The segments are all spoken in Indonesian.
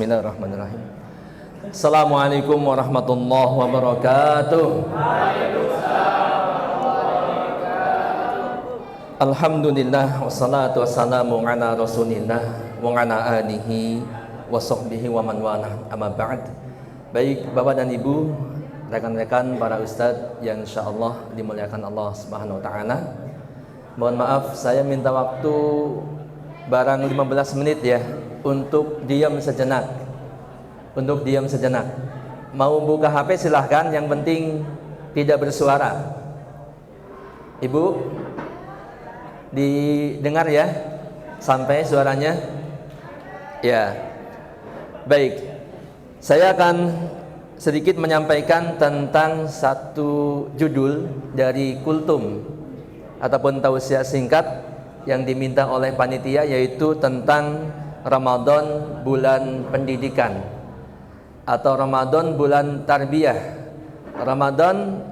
Bismillahirrahmanirrahim. Assalamualaikum warahmatullahi wabarakatuh. Alhamdulillah wassalatu wassalamu ala rasulillah wa ala alihi wa sahbihi wa man walah, amma ba'd. Baik Bapak dan Ibu, rekan-rekan para ustadz yang insyaallah dimuliakan Allah Subhanahu wa taala. Mohon maaf saya minta waktu barang 15 menit ya untuk diam sejenak. Mau buka HP silahkan, yang penting tidak bersuara. Ibu didengar ya sampai suaranya? Ya. Baik. Saya akan sedikit menyampaikan tentang satu judul dari kultum ataupun tausiah singkat yang diminta oleh panitia, yaitu tentang Ramadan bulan pendidikan atau Ramadan bulan tarbiyah, Ramadan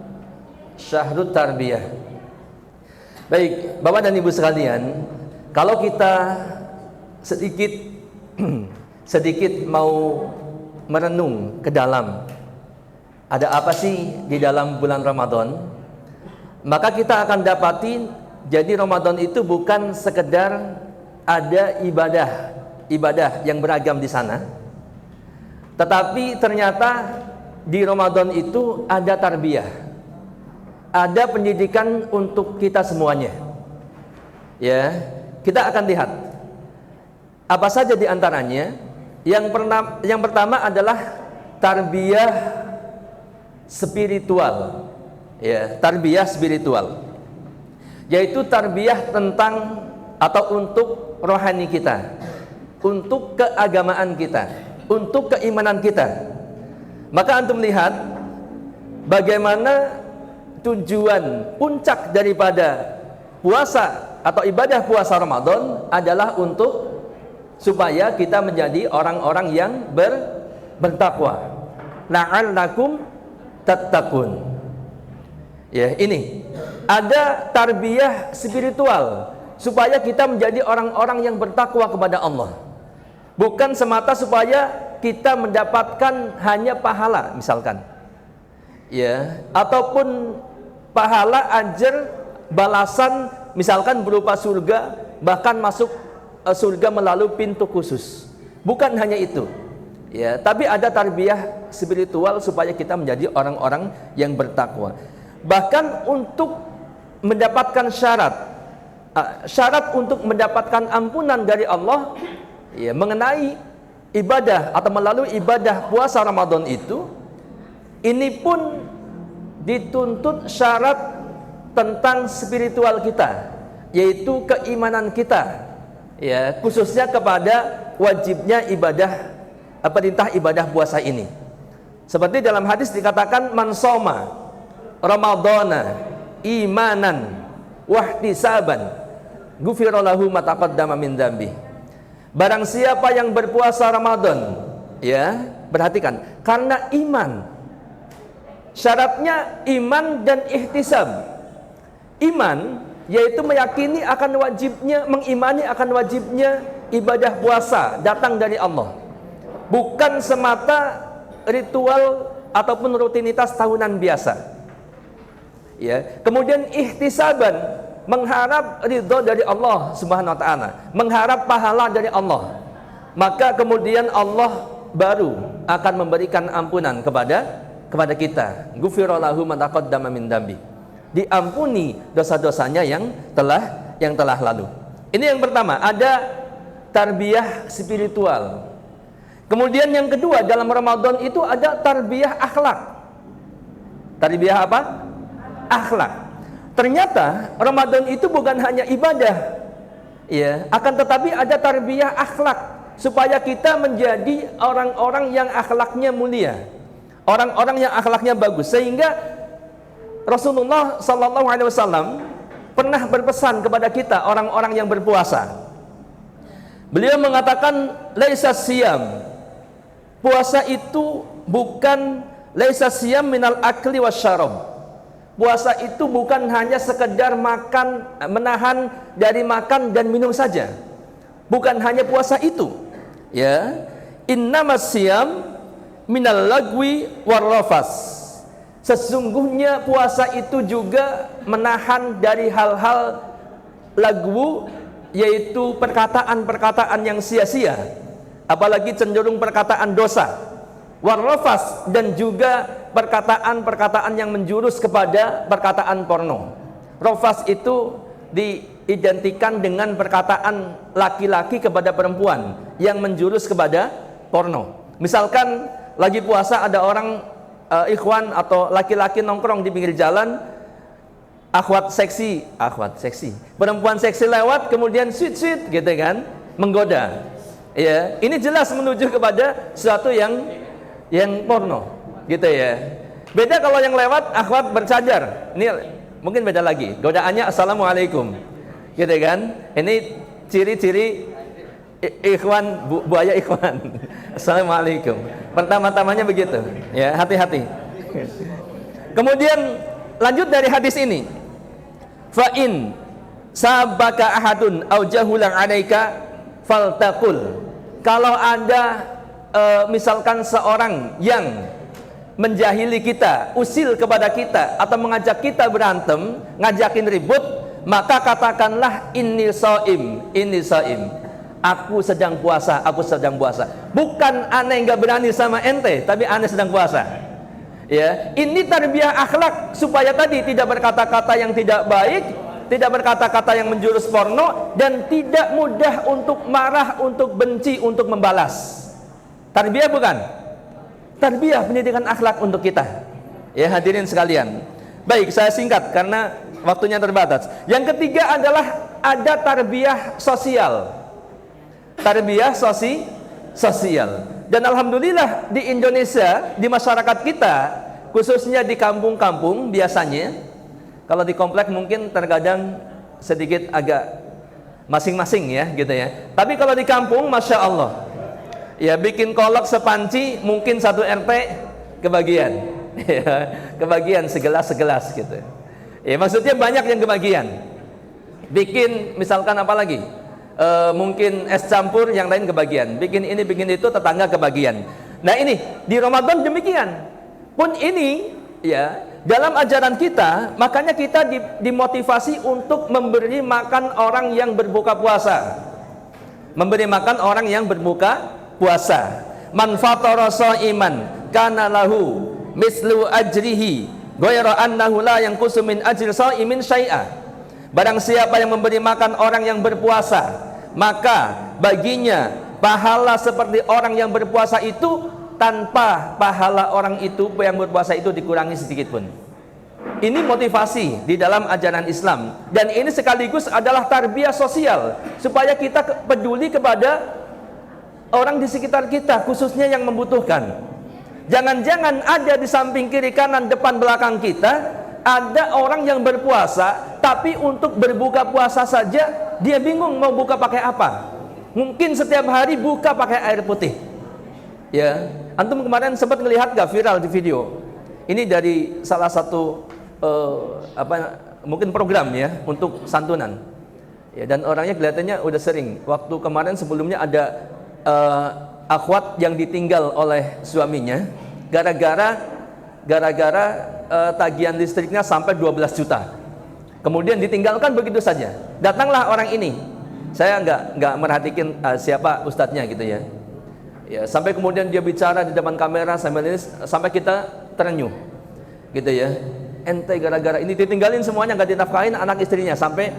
syahrut tarbiyah. Baik, Bapak dan Ibu sekalian, kalau kita sedikit mau merenung ke dalam ada apa sih di dalam bulan Ramadan, maka kita akan dapati jadi Ramadan itu bukan sekedar ada ibadah yang beragam di sana, tetapi ternyata di Ramadan itu ada tarbiyah, ada pendidikan untuk kita semuanya. Ya, kita akan lihat apa saja di antaranya. Yang pertama adalah tarbiyah spiritual. Ya, tarbiyah spiritual, yaitu tarbiyah tentang atau untuk rohani kita, untuk keagamaan kita, untuk keimanan kita. Maka antum lihat bagaimana tujuan puncak daripada puasa atau ibadah puasa Ramadan adalah untuk supaya kita menjadi orang-orang yang bertakwa. La'allakum tattaqun. Ya, ini ada tarbiyah spiritual supaya kita menjadi orang-orang yang bertakwa kepada Allah. Bukan semata supaya kita mendapatkan hanya pahala misalkan. Ya, ataupun pahala ajar balasan misalkan berupa surga, bahkan masuk surga melalui pintu khusus. Bukan hanya itu. Ya, tapi ada tarbiyah spiritual supaya kita menjadi orang-orang yang bertakwa. Bahkan untuk mendapatkan syarat untuk mendapatkan ampunan dari Allah, ya, mengenai ibadah atau melalui ibadah puasa Ramadan itu, ini pun dituntut syarat tentang spiritual kita, yaitu keimanan kita, ya, khususnya kepada wajibnya ibadah, perintah ibadah puasa ini. Seperti dalam hadis dikatakan, man shoma ramadhana imanan wahtisaban ghufira lahu ma taqaddama min dzambi. Barang siapa yang berpuasa Ramadan, ya, perhatikan, karena iman. Syaratnya iman dan ihtisab. Iman yaitu meyakini akan wajibnya, mengimani akan wajibnya ibadah puasa datang dari Allah, bukan semata ritual ataupun rutinitas tahunan biasa. Ya, kemudian ihtisaban, mengharap ridho dari Allah Subhanahu wa taala, mengharap pahala dari Allah. Maka kemudian Allah baru akan memberikan ampunan kepada kita. Ghufira lahu ma taqaddama min dzambi. Diampuni dosa-dosanya yang telah lalu. Ini yang pertama, ada tarbiyah spiritual. Kemudian yang kedua, dalam Ramadan itu ada tarbiyah akhlak. Tarbiyah apa? Akhlak. Ternyata Ramadan itu bukan hanya ibadah, ya, akan tetapi ada tarbiyah akhlak supaya kita menjadi orang-orang yang akhlaknya mulia, orang-orang yang akhlaknya bagus. Sehingga Rasulullah SAW pernah berpesan kepada kita orang-orang yang berpuasa. Beliau mengatakan, laisa siyam, puasa itu bukan laisa siyam minal akli wasyarab. Puasa itu bukan hanya sekedar makan, menahan dari makan dan minum saja. Bukan hanya puasa itu, ya. innamas siyam minal lagwi warrafas. Sesungguhnya puasa itu juga menahan dari hal-hal lagwu, yaitu perkataan-perkataan yang sia-sia, apalagi cenderung perkataan dosa. Warrafas, dan juga perkataan-perkataan yang menjurus kepada perkataan porno. Rafas itu diidentikan dengan perkataan laki-laki kepada perempuan yang menjurus kepada porno. Misalkan lagi puasa ada orang ikhwan atau laki-laki nongkrong di pinggir jalan, akhwat seksi, perempuan seksi lewat, kemudian sweet gitu kan, menggoda. Ya, ini jelas menuju kepada sesuatu yang porno, gitu ya. Beda kalau yang lewat akhwat bercadar, ini mungkin beda lagi. Godaannya assalamualaikum, gitu kan. Ini ciri-ciri ikhwan, buaya ikhwan. Assalamualaikum. Pertama-tamanya begitu, ya, hati-hati. Kemudian lanjut dari hadis ini. Fa in sabaka ahadun au jahulan alaika faltaqul. Kalau ada misalkan seorang yang menjahili kita, usil kepada kita, atau mengajak kita berantem, ngajakin ribut, maka katakanlah inni shaim, aku sedang puasa, bukan aneh nggak berani sama ente, tapi aneh sedang puasa. Ya, ini tarbiyah akhlak supaya tadi tidak berkata-kata yang tidak baik, tidak berkata-kata yang menjurus porno, dan tidak mudah untuk marah, untuk benci, untuk membalas. Tarbiyah bukan? Tarbiyah pendidikan akhlak untuk kita. Ya, hadirin sekalian. Baik, saya singkat karena waktunya terbatas. Yang ketiga adalah ada tarbiyah sosial. Tarbiyah sosial. Dan alhamdulillah di Indonesia, di masyarakat kita, khususnya di kampung-kampung, biasanya kalau di komplek mungkin terkadang sedikit agak masing-masing ya, gitu ya. Tapi kalau di kampung, masya Allah, ya, bikin kolak sepanci mungkin satu RT kebagian, ya, kebagian segelas gitu. Ya, maksudnya banyak yang kebagian. Bikin misalkan apa lagi? Mungkin es campur, yang lain kebagian. Bikin ini, bikin itu, tetangga kebagian. Nah ini di Ramadan demikian. Pun ini, ya, dalam ajaran kita, makanya kita dimotivasi untuk memberi makan orang yang berbuka puasa. Memberi makan orang yang berbuka puasa. Man fatara shaiman kana lahu mislu ajrihi ghayra annahu la yanqusu min ajri shaimin syai'a. Barang siapa yang memberi makan orang yang berpuasa, maka baginya pahala seperti orang yang berpuasa itu, tanpa pahala orang itu yang berpuasa itu dikurangi sedikit pun. Ini motivasi di dalam ajaran Islam, dan ini sekaligus adalah tarbiyah sosial supaya kita peduli kepada orang di sekitar kita, khususnya yang membutuhkan. Jangan-jangan ada di samping, kiri, kanan, depan, belakang kita ada orang yang berpuasa, tapi untuk berbuka puasa saja dia bingung mau buka pakai apa. Mungkin setiap hari buka pakai air putih. Ya, antum kemarin sempat melihat gak viral di video? Ini dari salah satu mungkin program ya untuk santunan. Ya, dan orangnya kelihatannya udah sering. Waktu kemarin sebelumnya ada akhwat yang ditinggal oleh suaminya gara-gara tagihan listriknya sampai 12 juta. Kemudian ditinggalkan begitu saja. Datanglah orang ini. Saya nggak merhatikan siapa ustadznya gitu ya. Ya, sampai kemudian dia bicara di depan kamera sampai kita terenyuh. Gitu ya. Ente gara-gara ini ditinggalin semuanya, nggak dinafkahin anak istrinya sampai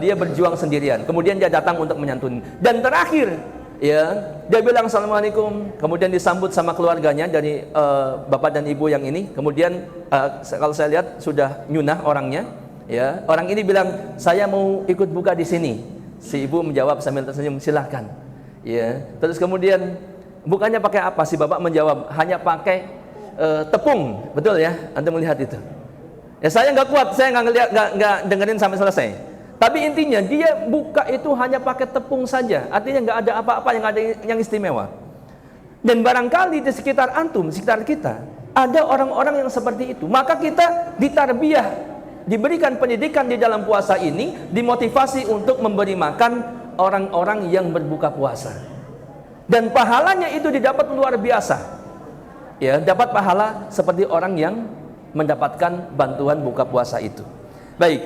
dia berjuang sendirian. Kemudian dia datang untuk menyantuni. Dan terakhir, ya, dia bilang assalamualaikum, kemudian disambut sama keluarganya dari bapak dan ibu yang ini. Kemudian kalau saya lihat sudah nyunah orangnya, ya. Orang ini bilang, saya mau ikut buka di sini. Si ibu menjawab sambil tersenyum, silahkan. Ya. Terus kemudian bukanya pakai apa? Si bapak menjawab, hanya pakai tepung, betul ya? Anda melihat itu? Ya, saya nggak kuat, saya nggak dengerin sampai selesai. Tapi intinya dia buka itu hanya pakai tepung saja, artinya nggak ada apa-apa yang istimewa. Dan barangkali di sekitar antum, di sekitar kita, ada orang-orang yang seperti itu. Maka kita ditarbiyah, diberikan pendidikan di dalam puasa ini, dimotivasi untuk memberi makan orang-orang yang berbuka puasa. Dan pahalanya itu didapat luar biasa. Ya, dapat pahala seperti orang yang mendapatkan bantuan buka puasa itu. Baik.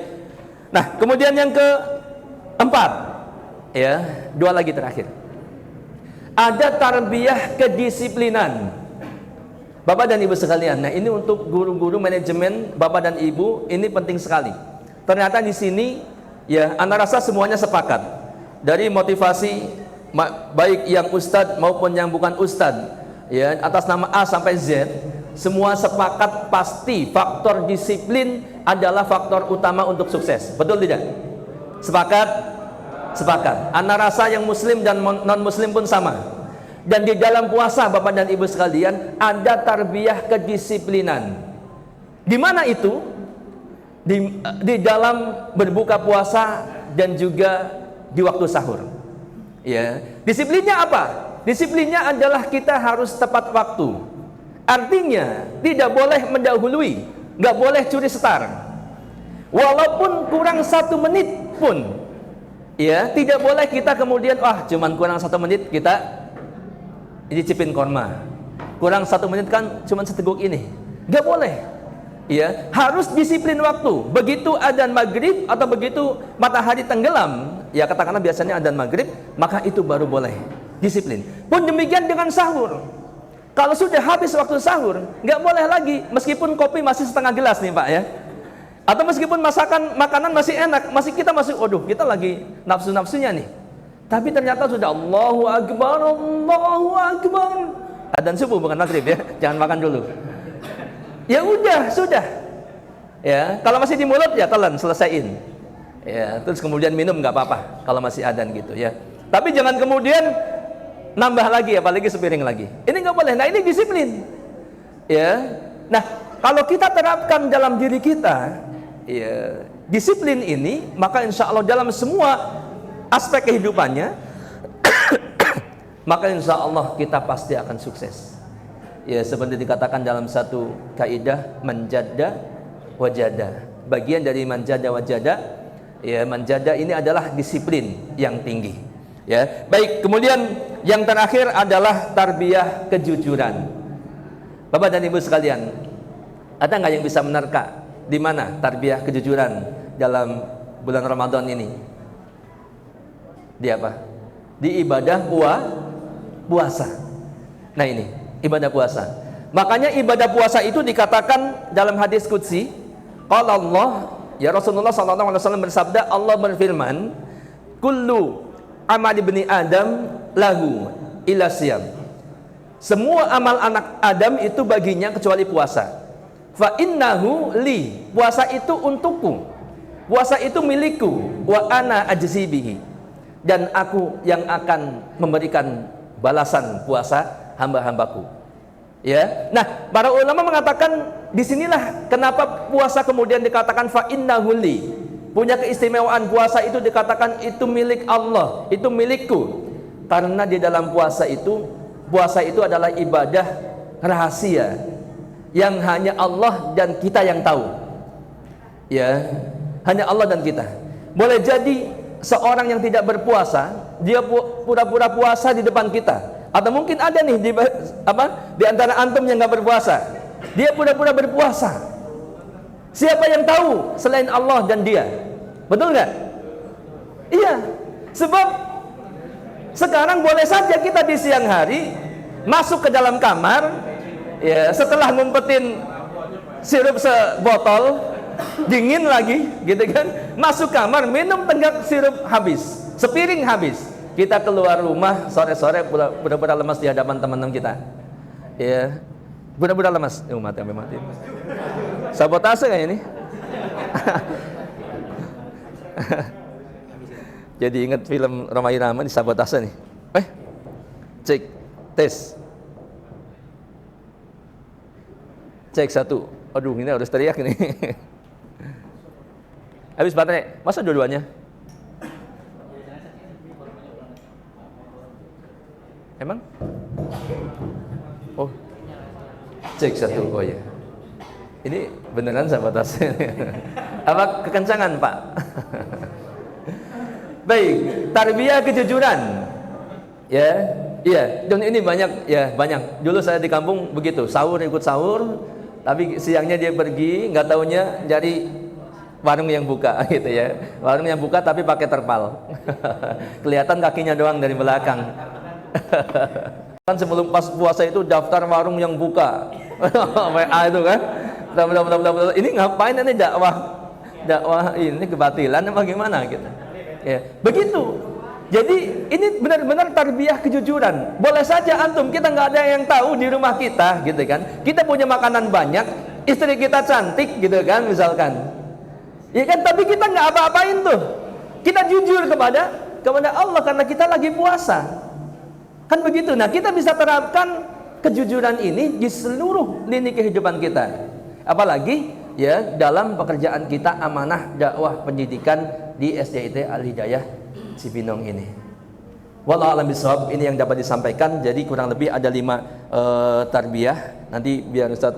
Nah, kemudian yang keempat, ya, dua lagi terakhir. Ada tarbiyah kedisiplinan. Bapak dan Ibu sekalian, nah ini untuk guru-guru manajemen, Bapak dan Ibu, ini penting sekali. Ternyata di sini, ya, Anda rasa semuanya sepakat. Dari motivasi baik yang ustadz maupun yang bukan ustadz, ya, atas nama A sampai Z, semua sepakat pasti faktor disiplin adalah faktor utama untuk sukses. Betul tidak? Sepakat? Sepakat. Anda rasa yang muslim dan non muslim pun sama. Dan di dalam puasa, Bapak dan Ibu sekalian, ada tarbiyah kedisiplinan. Di mana itu? Di dalam berbuka puasa dan juga di waktu sahur. Ya, disiplinnya apa? Disiplinnya adalah kita harus tepat waktu. Artinya tidak boleh mendahului, nggak boleh curi setar. Walaupun kurang 1 menit pun, ya, tidak boleh kita kemudian cuman kurang 1 menit kita dicipin korma. Kurang 1 menit kan cuman seteguk ini, nggak boleh. Ya, harus disiplin waktu. Begitu adzan maghrib atau begitu matahari tenggelam, ya katakanlah biasanya adzan maghrib, maka itu baru boleh disiplin. Pun demikian dengan sahur. Kalau sudah habis waktu sahur, nggak boleh lagi, meskipun kopi masih setengah gelas nih Pak, ya. Atau meskipun makanan masih enak, kita kita lagi nafsu-nafsunya nih. Tapi ternyata sudah Allahu Akbar, Allahu Akbar. Adzan subuh bukan maghrib, ya. Jangan makan dulu. Ya udah, sudah. Ya, kalau masih di mulut ya telan, selesaiin. Ya, terus kemudian minum nggak apa-apa kalau masih adzan gitu, ya. Tapi jangan kemudian nambah lagi, apalagi sepiring lagi. Ini nggak boleh. Nah, ini disiplin. Ya. Nah, kalau kita terapkan dalam diri kita, ya, disiplin ini, maka insya Allah dalam semua aspek kehidupannya, maka insya Allah kita pasti akan sukses. Ya, seperti dikatakan dalam satu kaidah, manjada wajada. Bagian dari manjada wajada, ya, manjada ini adalah disiplin yang tinggi. Ya, baik. Kemudian yang terakhir adalah tarbiyah kejujuran. Bapak dan Ibu sekalian, ada nggak yang bisa menerka di mana tarbiyah kejujuran dalam bulan Ramadan ini? Di apa? Di ibadah puasa. Nah, ini ibadah puasa. Makanya ibadah puasa itu dikatakan dalam hadis qudsi, qala Allah, ya, Rasulullah sallallahu alaihi wasallam bersabda, Allah berfirman, kullu amal ibni Adam lahu illa siyam. Semua amal anak Adam itu baginya kecuali puasa. Fa innahu li, puasa itu untukku. Puasa itu milikku, wa ana ajzi bihi. Dan aku yang akan memberikan balasan puasa hamba-hambaku. Ya. Nah, para ulama mengatakan disinilah kenapa puasa kemudian dikatakan fa innahu li. Punya keistimewaan puasa itu dikatakan itu milik Allah, itu milikku. Karena di dalam puasa itu adalah ibadah rahasia yang hanya Allah dan kita yang tahu. Ya, hanya Allah dan kita. Boleh jadi seorang yang tidak berpuasa, dia pura-pura puasa di depan kita. Atau mungkin ada nih di antara antum yang nggak berpuasa, dia pura-pura berpuasa. Siapa yang tahu selain Allah dan dia? Betul nggak? Iya. Sebab sekarang boleh saja kita di siang hari masuk ke dalam kamar, ya, setelah ngumpetin sirup sebotol, dingin lagi, gitu kan? Masuk kamar, minum tenggak sirup habis, sepiring habis. Kita keluar rumah sore-sore pura-pura lemas di hadapan teman-teman kita. Ya. Pura-pura lemas. Mati. Sabotase kayak ini. Jadi ingat film Roma Irama di sabotase nih. Cek, tes. Cek 1. Aduh, ini harus teriak ini. Habis baterai. Masa dua-duanya? Emang? Oh, cek 1. Oh ya, ini beneran sabotase. Apa kekencangan Pak? Baik, tarbiyah kejujuran. Ya, Iya, dan ini banyak ya, banyak. Dulu saya di kampung begitu, sahur ikut sahur, tapi siangnya dia pergi, nggak taunya cari warung yang buka gitu ya. Warung yang buka tapi pakai terpal. Kelihatan kakinya doang dari belakang. Kan sebelum pas puasa itu daftar warung yang buka. WA itu kan. Ini ngapain ini dakwah ini kebatilan apa gimana gitu. Ya, begitu. Jadi ini benar-benar tarbiyah kejujuran. Boleh saja antum, kita nggak ada yang tahu di rumah kita, gitu kan? Kita punya makanan banyak, istri kita cantik, gitu kan? Misalkan, ya kan? Tapi kita nggak apa-apain tuh. Kita jujur kepada Allah karena kita lagi puasa, kan begitu. Nah, kita bisa terapkan kejujuran ini di seluruh lini kehidupan kita. Apalagi ya dalam pekerjaan kita amanah dakwah pendidikan di SDIT Al-Hidayah Cibinong ini. Wallahu a'lam bishawab, ini yang dapat disampaikan. Jadi kurang lebih ada 5 tarbiyah. Nanti biar Ustaz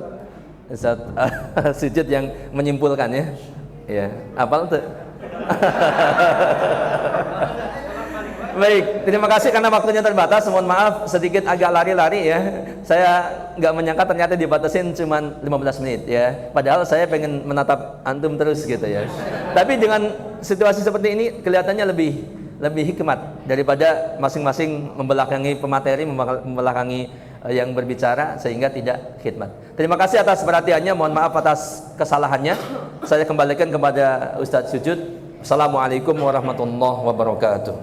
Sujud yang menyimpulkan ya. Ya, hafal tuh. Baik, terima kasih karena waktunya terbatas. Mohon maaf sedikit agak lari-lari ya. Saya nggak menyangka ternyata dibatasin cuma 15 menit ya. Padahal saya pengen menatap antum terus gitu ya. Tapi dengan situasi seperti ini kelihatannya lebih hikmat daripada masing-masing membelakangi pemateri, membelakangi yang berbicara sehingga tidak khidmat. Terima kasih atas perhatiannya, mohon maaf atas kesalahannya. Saya kembalikan kepada Ustadz Sujud. Assalamualaikum warahmatullahi wabarakatuh.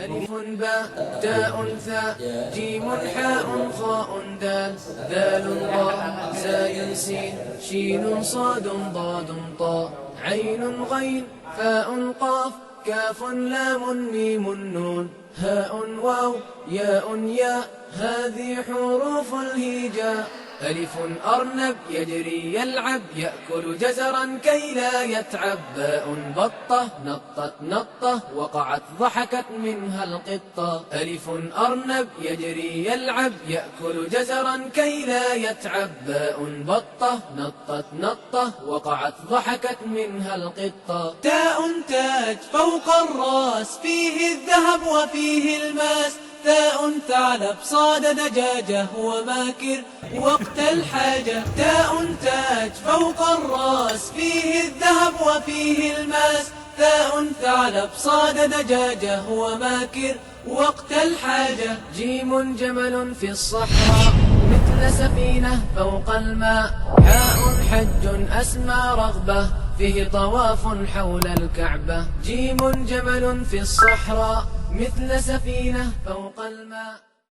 ألف باء تاء ثاء جيم حاء خاء دال ذال ضاء زاي سين شين صاد ضاد طاء عين غين فاء قاف كاف لام ميم نون هاء واو ياء ياء هذه حروف الهجاء ألف أرنب يجري يلعب يأكل جزرا كي لا يتعب باء بطة نطت نطة وقعت ضحكت منها القطة ألف أرنب يجري يلعب يأكل جزرا كي لا يتعب باء بطة نطت نطة وقعت ضحكت منها القطة تاء تاج فوق الراس فيه الذهب وفيه الماس تاء ثعلب صاد دجاجة وماكر وقت الحاجة تاء تاج فوق الراس فيه الذهب وفيه الماس تاء ثعلب صاد دجاجة وماكر وقت الحاجة جيم جمل في الصحراء مثل سفينة فوق الماء حاء حج أسمى رغبة فيه طواف حول الكعبة جيم جمل في الصحراء مثل سفينة فوق الماء.